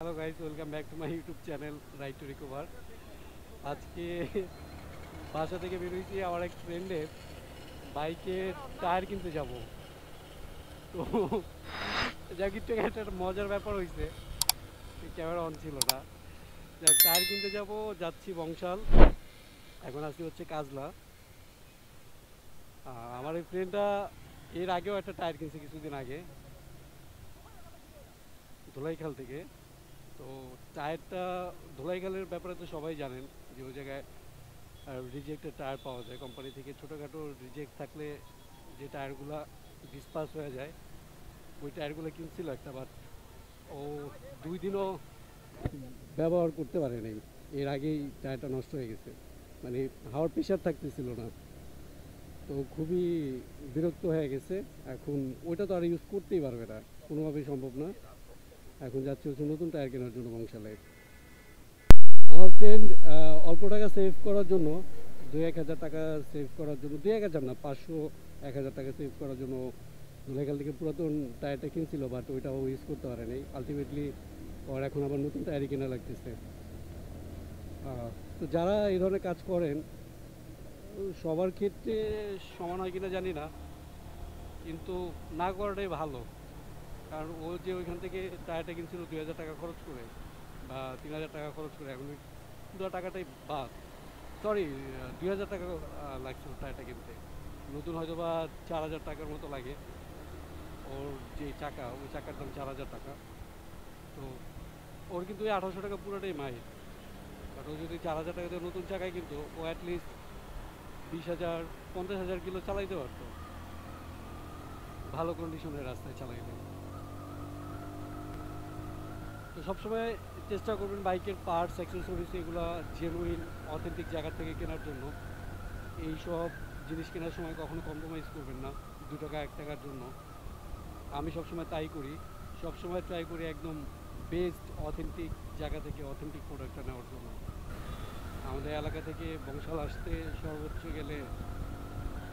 Hello guys, welcome back to my YouTube channel right to recover. আজকে বাসা থেকে বেরোইছি আমার এক ফ্রেন্ডের বাইকের টায়ার কিনতে যাব। তো যাক একটু একটা মজার ব্যাপার হয়েছে, ক্যামেরা অন ছিল না। যাক টায়ার কিনতে যাব, যাচ্ছি বংশাল, এখন আসছি হচ্ছে কাজলা। আমার এই ফ্রেন্ডটা এর আগেও একটা টায়ার কিনছে কিছুদিন আগে ধোলাইখাল থেকে। তো টায়ারটা ধোলাইখালের ব্যাপারে তো সবাই জানেন যে ওই জায়গায় রিজেক্টের টায়ার পাওয়া যায় কোম্পানি থেকে। ছোটোখাটো রিজেক্ট থাকলে যে টায়ারগুলো ডিসপাস হয়ে যায়, ওই টায়ারগুলো কিনছিল একটা, বাট ও 2 দিনও ব্যবহার করতে পারে নাই, এর আগেই টায়ারটা নষ্ট হয়ে গেছে। মানে হাওয়ার প্রেশার থাকতেছিল না। তো খুবই বিরক্ত হয়ে গেছে। এখন ওইটা তো আর ইউজ করতেই পারবে না, কোনোভাবেই সম্ভব না। এখন যাচ্ছে হচ্ছে নতুন টায়ার কেনার জন্য বংশালে। আমার ফ্রেন্ড অল্প টাকা সেভ করার জন্য, 2-1 হাজার টাকা সেভ করার জন্য, 2-1 হাজার না, 500-1 হাজার টাকা সেভ করার জন্য ধুলাইখাল থেকে পুরাতন টায়ারটা কিনছিল, বাট ওইটাও ইউজ করতে পারে নাই। আলটিমেটলি ওর এখন আবার নতুন টায়ারই কেনা লাগতেছে। তো যারা এই ধরনের কাজ করেন, সবার ক্ষেত্রে সমান হয় কিনা জানি না, কিন্তু না করাটাই ভালো। কারণ ও যে ওইখান থেকে টায়ারটা কিনছিল 2 হাজার টাকা খরচ করে বা 3 হাজার টাকা খরচ করে, এখন ওই পুরো টাকাটাই বাদ। সরি, 2 হাজার টাকা লাগছিল টায়ারটা কিনতে। নতুন হয়তো বা 4 হাজার টাকার মতো লাগে। ওর যে চাকা, ওই চাকার দাম 4 হাজার টাকা। তো ওর কিন্তু ওই 1800 টাকা পুরোটাই মাইর। বাট ও যদি 4 হাজার টাকা দিয়ে নতুন চাকায় কিন্তু ও অ্যাটলিস্ট 20,000-50,000 কিলো চালাইতে পারতো, ভালো কন্ডিশনের রাস্তায় চালাইতে। তো সবসময় চেষ্টা করবেন বাইকের পার্টস অ্যাক্সেসরিজ এগুলো জেনুইন অথেন্টিক জায়গা থেকে কেনার জন্য। এইসব জিনিস কেনার সময় কখনো কম্প্রোমাইজ করবেন না 2 টাকা 1 টাকার জন্য। আমি সবসময় তাই করি, সবসময় ট্রাই করি একদম বেস্ট অথেন্টিক জায়গা থেকে অথেন্টিক প্রোডাক্টটা নেওয়ার জন্য। আমাদের এলাকা থেকে বংশাল আসতে সর্বোচ্চ গেলে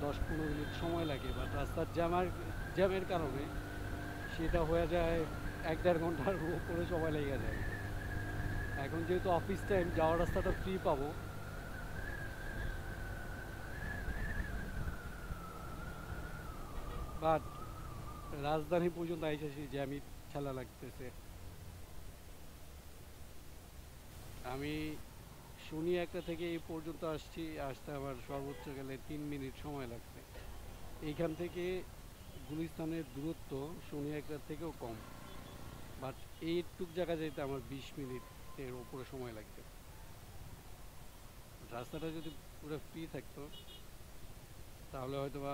10-15 মিনিট সময় লাগে, বাট রাস্তার জ্যামের কারণে সেটা হয়ে যায় 1-1.5 ঘন্টার উপরে সময় লেগে যায়। এখন যেহেতু অফিস টাইম, যাওয়ার রাস্তাটা ফ্রি পাবো, বাট রাজধানী পর্যন্ত আইসা সেই জ্যামই ঠেলা লাগতেছে। আমি শনি একটা থেকে এই পর্যন্ত আসতে আমার সর্বোচ্চ গেলে 3 মিনিট সময় লাগছে। এইখান থেকে গুলিস্তানের দূরত্ব শনি একটার থেকেও কম, বাট এইটুক জায়গা যেতে আমার 20 মিনিটের ওপরে সময় লাগবে। রাস্তাটা যদি পুরো ফ্রি থাকতো তাহলে হয়তো বা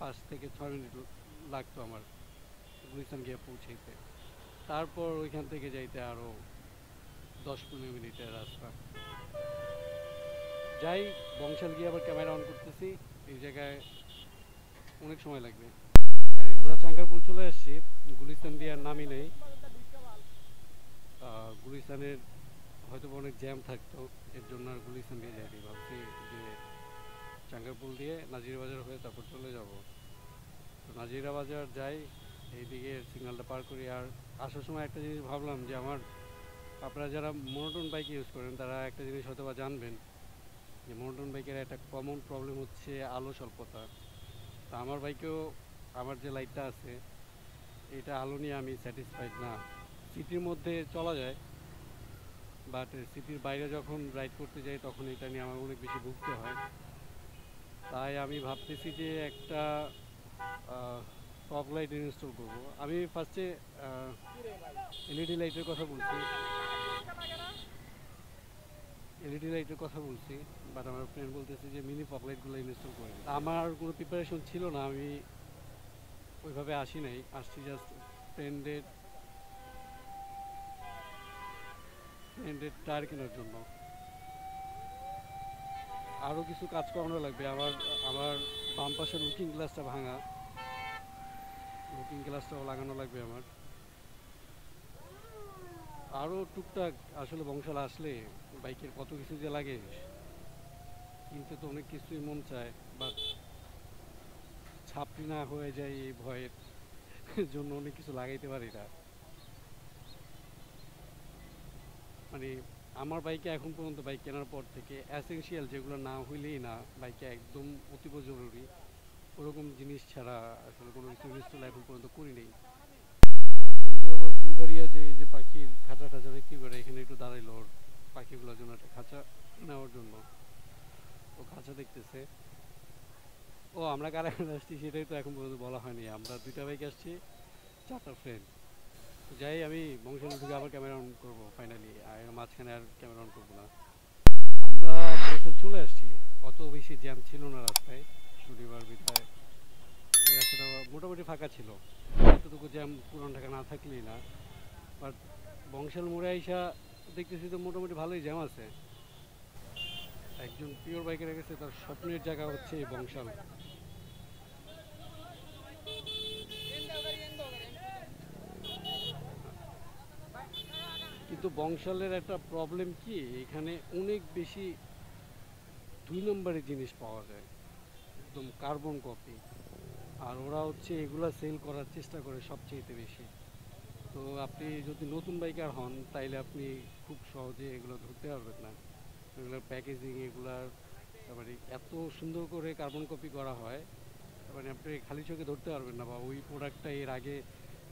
5 থেকে 6 মিনিট লাগতো আমার গুলিস্তান গিয়ে পৌঁছাইতে। তারপর ওইখান থেকে যাইতে আরও 10-15 মিনিটের রাস্তা। যাই, বংশাল গিয়ে আবার ক্যামেরা অন করতেছি। এই জায়গায় অনেক সময় লাগবে। গাড়ির চাঙ্গারপুল চলে আসছি, গুলিস্তান দিয়ে আর নামি নেই। গুলিস্তানের হয়তো অনেক জ্যাম থাকতো, এর জন্য আর গুলিস্তান দিয়ে যাইনি। ভাবছি যে চাঙ্গারপুল দিয়ে নাজিরা বাজার হয়ে তারপর চলে যাব। তো নাজিরা বাজার যাই, এইদিকে সিগন্যালটা পার করি। আর আসার সময় একটা জিনিস ভাবলাম যে আপনারা যারা মোনোটোন বাইক ইউজ করেন তারা একটা জিনিস হয়তো বা জানবেন যে মোনোটোন বাইকের একটা কমন প্রবলেম হচ্ছে আলো স্বল্পতা। তো আমার বাইকেও আমার যে লাইটটা আছে, এটা আলো নিয়ে আমি স্যাটিসফাইড না। সিটির মধ্যে চলা যায়, বাট সিটির বাইরে যখন রাইড করতে যাই তখন এটা নিয়ে আমার অনেক বেশি ভুগতে হয়। তাই আমি ভাবতেছি যে একটা ফগ লাইট ইনস্টল করবো। আমি ফার্স্টে এলইডি লাইটের কথা বলছি, এলইডি লাইটের কথা বলছি, বাট আমার ফ্রেন্ড বলতেছে যে মিনি ফগ লাইটগুলো ইনস্টল করে। আমার কোনো প্রিপারেশন ছিল না, আমি ওইভাবে আসি নাই, আসছি জাস্ট ফ্রেন্ডের ফ্রেন্ডের টায়ার কেনার জন্য। আরও কিছু কাজ করানো লাগবে। আমার আমার বাম পাশের লুকিং গ্লাসটা ভাঙা, লুকিং গ্লাসটাও লাগানো লাগবে আমার। আরও টুকটাক আসলে বংশাল আসলে বাইকের কত কিছু যে লাগে, কিনতে তো অনেক কিছুই মন চায়, বাট ছাপড়ি না হয়ে যায় এই ভয়ের জন্য অনেক কিছু লাগাইতে পারি না। মানে আমার বাইকে এখন পর্যন্ত বাইক কেনার পর থেকে এসেনশিয়াল যেগুলো না হইলেই না বাইকে একদম অতীব জরুরি ওরকম জিনিস ছাড়া আসলে কোনো কিছু ইনস্টল এখন পর্যন্ত করি নেই। আমার বন্ধু আবার ফুলবাড়িয়া যে পাখির খাঁচা টাচা বিক্রি করে এখানে একটু দাঁড়াইলো ওর পাখিগুলোর জন্য একটা খাঁচা নেওয়ার জন্য। ও খাঁচা দেখতেছে। ও আমরা কারা কারা আসছি সেটাই তো এখন পর্যন্ত বলা হয়নি। আমরা দুইটা বাইক আসছি, চারটা ফ্রেন্ড। যাই আমি বংশাল থেকে আবার ক্যামেরা অন করবো ফাইনালি, আর এর মাঝখানে আর ক্যামেরা অন করবো না। আমরা বংশাল চলে আসছি, অত বেশি জ্যাম ছিল না রাস্তায়। শনিবার বিধায় এই রাস্তাটা মোটামুটি ফাঁকা ছিল, এতটুকু জ্যাম পুরান ঢাকা না থাকলেই না। বাট বংশাল মোড়ে আইসা দেখতেছি তো মোটামুটি ভালোই জ্যাম আছে। একজন পিওর বাইকারের কাছে তার স্বপ্নের জায়গা হচ্ছে এই বংশাল। কিন্তু বংশালের একটা প্রবলেম কি, এখানে অনেক বেশি 2 নম্বরের জিনিস পাওয়া যায়, একদম কার্বন কপি। আর ওরা হচ্ছে এগুলা সেল করার চেষ্টা করে সবচেয়ে বেশি। তো আপনি যদি নতুন বাইকার হন তাইলে আপনি খুব সহজে এগুলো ধরতে পারবেন না। এগুলোর প্যাকেজিং এগুলার তারপরে এত সুন্দর করে কার্বন কপি করা হয়, মানে আপনি খালি চোখে ধরতে পারবেন না, বা ওই প্রোডাক্টটা এর আগে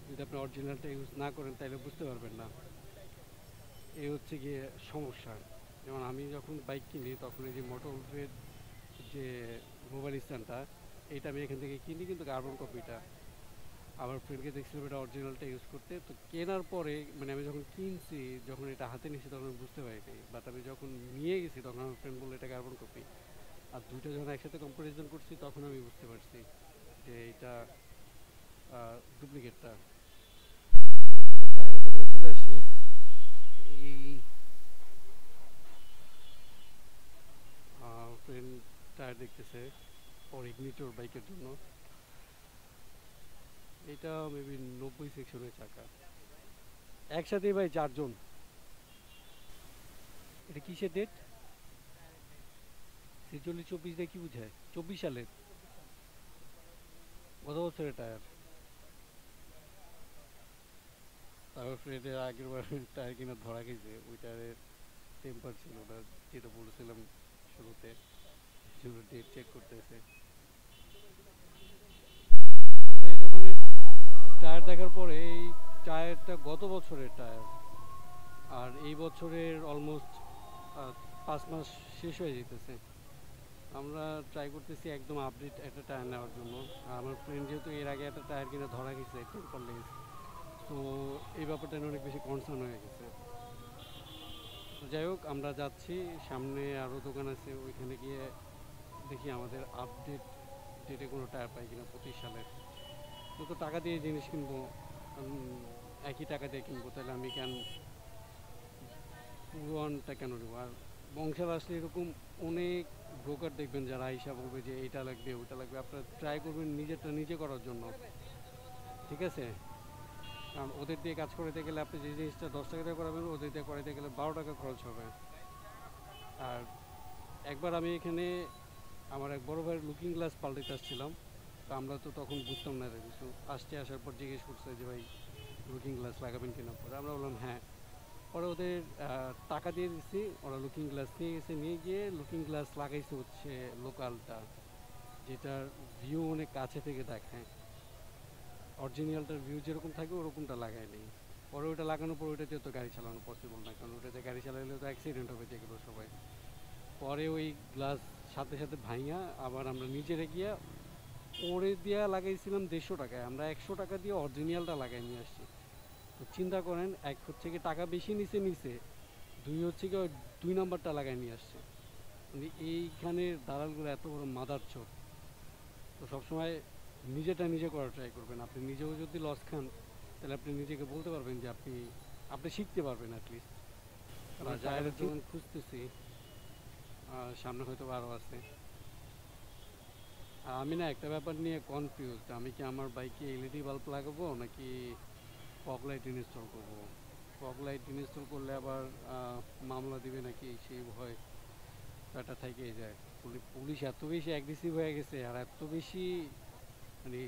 যদি আপনি অরিজিনালটা ইউজ না করেন তাহলে বুঝতে পারবেন না। এই হচ্ছে গিয়ে সমস্যা। যেমন আমি যখন বাইক কিনি তখন এই যে মোটরওয়ের যে মোবাইল স্ট্যান্ডটা, এইটা আমি এখান থেকে কিনি, কিন্তু কার্বন কপিটা আমার ফ্রেন্ডকে দেখছিলাম এটা অরিজিনালটা ইউজ করতে। তো কেনার পরে মানে আমি যখন কিনছি, যখন এটা হাতে নিয়েছি তখন আমি বুঝতে পারিনি, বাট আমি যখন নিয়ে গেছি তখন আমার ফ্রেন্ড বললো এটা কার্বন কপি। আর দুইটা যখন একসাথে কম্পারিজন করছি তখন আমি বুঝতে পারছি যে এটা ডুপ্লিকেটটা। বংশালের টায়ারের দোকানে চলে আসি। এই ফ্রেন্ড টায়ার দেখতেছে ওর ইগনিটর বাইকের জন্য। এটা মেবি 90 সেকশনের চাকা, একসাথে ভাই চারজন। এটা কিসের ডেট? 46-24 দিয়ে কি বুঝায়? 24 সালের? গত বছরের টায়ার। তারপর ফ্রেন্ডের আগের বার টায়ার কিনা ধরা গেছে, ওই টায়ারের টেম্পার ছিল না, যেটা বলেছিলাম শুরুতে। সেগুলো ডেট চেক করতেছে। আমরা এই দোকানের টায়ার দেখার পরে এই টায়ারটা গত বছরের টায়ার, আর এই বছরের অলমোস্ট 5 মাস শেষ হয়ে যেতেছে। আমরা ট্রাই করতেছি একদম আপডেট একটা টায়ার নেওয়ার জন্য। আর আমার ফ্রেন্ড যেহেতু এর আগে একটা টায়ার কিনে ধরা গেছে টেম্পার লেস, তো এই ব্যাপারটা নিয়ে অনেক বেশি কনসার্ন হয়ে গেছে। তো যাই হোক আমরা যাচ্ছি, সামনে আরও দোকান আছে, ওইখানে গিয়ে দেখি আমাদের আপডেট ডেটে কোনো টায়ার পাই কিনা 25 সালের। তো টাকা দিয়ে জিনিস কিনবো, একই টাকা দিয়ে কিনবো, তাহলে আমি কেন পুরোনটা কেন নেবো? আর বংশাল আসলে এরকম অনেক ব্রোকার দেখবেন যারা হিসাব বলবে যে এইটা লাগবে ওইটা লাগবে, আপনারা ট্রাই করবেন নিজেরটা নিজে করার জন্য, ঠিক আছে? কারণ ওদের দিয়ে কাজ করাতে গেলে আপনি যে জিনিসটা 10 টাকা দিয়ে করাবেন ওদের দিয়ে করাতে গেলে 12 টাকা খরচ হবে। আর একবার আমি এখানে আমার এক বড় ভাইয়ের লুকিং গ্লাস পাল্টাতে আসছিলাম, তো আমরা তো তখন বুঝতাম না কিছু, আসার পর জিজ্ঞেস করছে যে ভাই লুকিং গ্লাস লাগাবেন কিনা, পরে আমরা বললাম হ্যাঁ। পরে ওদের টাকা দিয়ে দিচ্ছি, ওরা লুকিং গ্লাস নিয়ে গেছে, নিয়ে গিয়ে লুকিং গ্লাস লাগাইছে হচ্ছে লোকালটা, যেটার ভিউ অনেক কাছে থেকে দেখায়। অরিজিনালটার ভিউ যেরকম থাকে ওরকমটা লাগাই নেই। পরে ওটা লাগানোর পর ওইটাতে তো গাড়ি চালানো পসিবল না, কারণ ওটাতে গাড়ি চালালে তো অ্যাক্সিডেন্ট হবে যেগুলো সবাই। পরে ওই গ্লাস সাথে সাথে ভাঙা আবার আমরা নিজেরে গিয়া ওরে দিয়া লাগাইছিলাম 150 টাকায়, আমরা 100 টাকা দিয়ে অরিজিনালটা লাগাই নিয়ে আসছি। তো চিন্তা করেন, এক হচ্ছে কি টাকা বেশি নিচে, দুই হচ্ছে কি 2 নম্বরটা লাগাই নিয়ে আসছে। মানে এইখানের দালালগুলো এত বড় মাদার চোদ। তো সবসময় নিজেটা নিজে করার ট্রাই করবেন। আপনি নিজেও যদি লস খান তাহলে আপনি নিজেকে বলতে পারবেন যে আপনি শিখতে পারবেন অ্যাটলিস্ট। আমরা জায়গার দোকান খুঁজতেছি, সামনে হয়তো আরও আছে। আর আমি না একটা ব্যাপার নিয়ে কনফিউজড, আমি কি আমার বাইকে এলইডি বাল্ব লাগাবো নাকি ফগ লাইট ইনস্টল করবো? ফগ লাইট ইনস্টল করলে আবার মামলা দিবে নাকি সেই ভয় একটা থেকেই যায়। পুলিশ এত বেশি অ্যাগ্রেসিভ হয়ে গেছে, আর এত বেশি মানে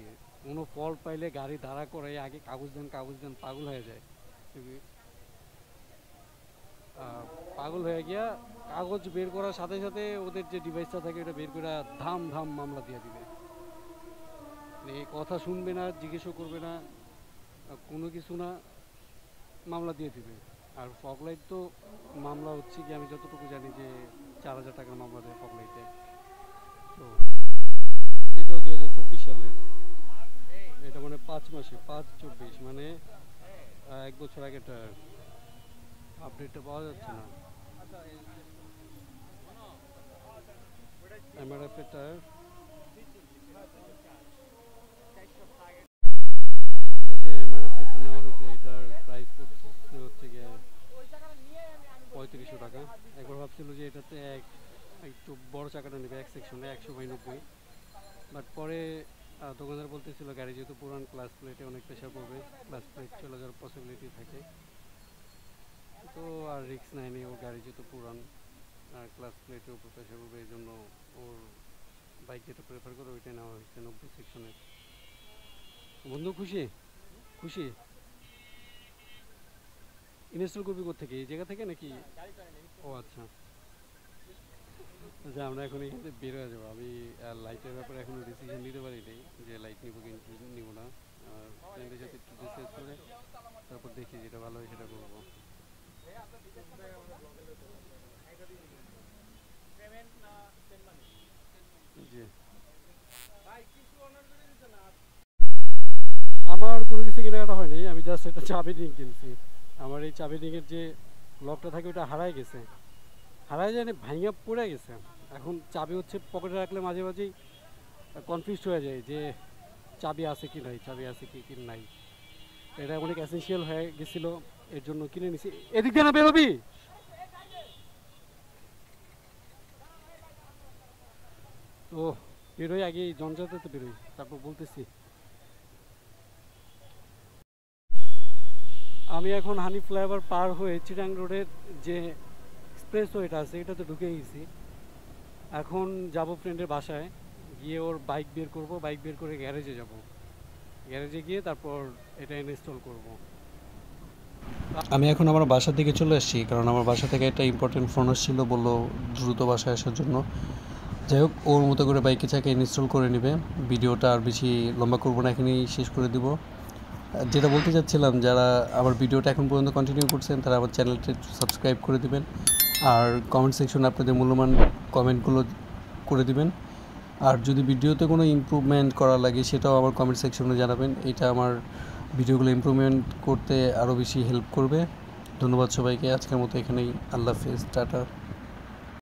কোনো ফল্ট পাইলে গাড়ি দাঁড়া করে আগে কাগজ দেন পাগল হয়ে যায়। পাগল হয়ে গিয়া কাগজ বের করার সাথে সাথে ওদের যে ডিভাইসটা থাকে এটা বের করে ধাম ধাম মামলা দিয়ে দিবে। মানে কথা শুনবে না, জিজ্ঞেসও করবে না, কোনো কিছু না, মামলা দিয়ে দিবে। আর ফগলাইট তো মামলা হচ্ছে কি, আমি যতটুকু জানি যে 4,000 টাকার মামলা দেয় ফগলাইটে। তো এটাও 2024 সালের, এটা মানে 5 মাসে, 5/24 মানে 1 বছর আগেটা আপডেটটা পাওয়া যাচ্ছে না। এমআরএফ এর টায়ার এমআরএফ এরটা নেওয়া হয়েছে, এটার প্রাইস পড়ছে হচ্ছে গিয়ে 3500 টাকা। একবার ভাবছিল যে এটাতে একটু বড় চাকাটা নেবে, এক সেকশনে 100/90, বাট পরে দোকানদার বলতেছিল গাড়ি যেহেতু পুরান, ক্লাস প্লেটে অনেক প্রেশার পড়বে, ক্লাস প্লেট চলে যাওয়ার পসিবিলিটি থাকে, তো আর রিস্ক নেয়নি। ওর গাড়ি যেহেতু পুরান আর ক্লাস প্লেটের উপর প্রেশার পড়বে, এই জন্য ওর বাইক যেটা প্রেফার করে ওইটাই নেওয়া হয়েছে 90 সেকশনে। বন্ধু খুশি? খুশি? ইনস্টল করবি কোত্থেকে, এই জায়গা থেকে নাকি? ও আচ্ছা আচ্ছা, আমরা এখন এখান থেকে বের হয়ে যাবো। আমি লাইটের ব্যাপারে এখনো ডিসিশন নিতে পারিনি যে লাইট নিবো কি নিবো না। ফ্রেন্ডের সাথে একটু ডিসকাস করে তারপর দেখি যেটা ভালো হয় সেটা করবো। জি, আমার কোনো কিছু কেনাকাটা হয়নি, আমি জাস্ট একটা চাবি রিং কিনছি। আমার এই চাবি রিংয়ের যে লকটা থাকে ওটা হারাই গেছে, হারাই যায় না, ভাঙা পড়ে গেছে। এখন চাবি হচ্ছে পকেটে রাখলে মাঝে মাঝেই কনফিউজড হয়ে যায় যে চাবি আছে কি নাই, চাবি আছে কি কি নাই। এটা অনেক এসেনশিয়াল হয়ে গেছিলো, এর জন্য কিনে নিছি। এদিক দিয়ে না বেরোবি, তো বেরোই আগে, জঞ্জাতে তো বেরোই, তারপর বলতেছি। আমি এখন হানি ফ্লাইওভার পার হয়ে চিটাং রোডের যে এক্সপ্রেস ওয়েটা আছে এটাতে ঢুকে গেছি। এখন যাব ফ্রেন্ডের বাসায়, গিয়ে ওর বাইক বের করব, বাইক বের করে গ্যারেজে যাব, গ্যারেজে গিয়ে তারপর এটা ইনস্টল করব। আমি এখন আমার বাসা থেকে চলে আসছি, কারণ আমার বাসা থেকে একটা ইম্পর্টেন্ট ফোন আসছিল, বললো দ্রুত বাসায় আসার জন্য। যাই হোক, ওর মতো করে বাইকে চাকে ইনস্টল করে নেবে। ভিডিওটা আর বেশি লম্বা করবো না, এখানেই শেষ করে দিব। যেটা বলতে চাচ্ছিলাম, যারা আমার ভিডিওটা এখন পর্যন্ত কন্টিনিউ করছেন তারা আমার চ্যানেলটা একটু সাবস্ক্রাইব করে দিবেন, আর কমেন্ট সেকশনে আপনাদের মূল্যবান কমেন্টগুলো করে দিবেন। আর যদি ভিডিওতে কোনো ইমপ্রুভমেন্ট করা লাগে সেটাও আমার কমেন্ট সেকশনে জানাবেন, এটা আমার ভিডিওগুলো ইমপ্রুভমেন্ট করতে আরও বেশি হেল্প করবে। ধন্যবাদ সবাইকে, আজকের মতো এখানেই, আল্লাহ হাফেজ, টাটা।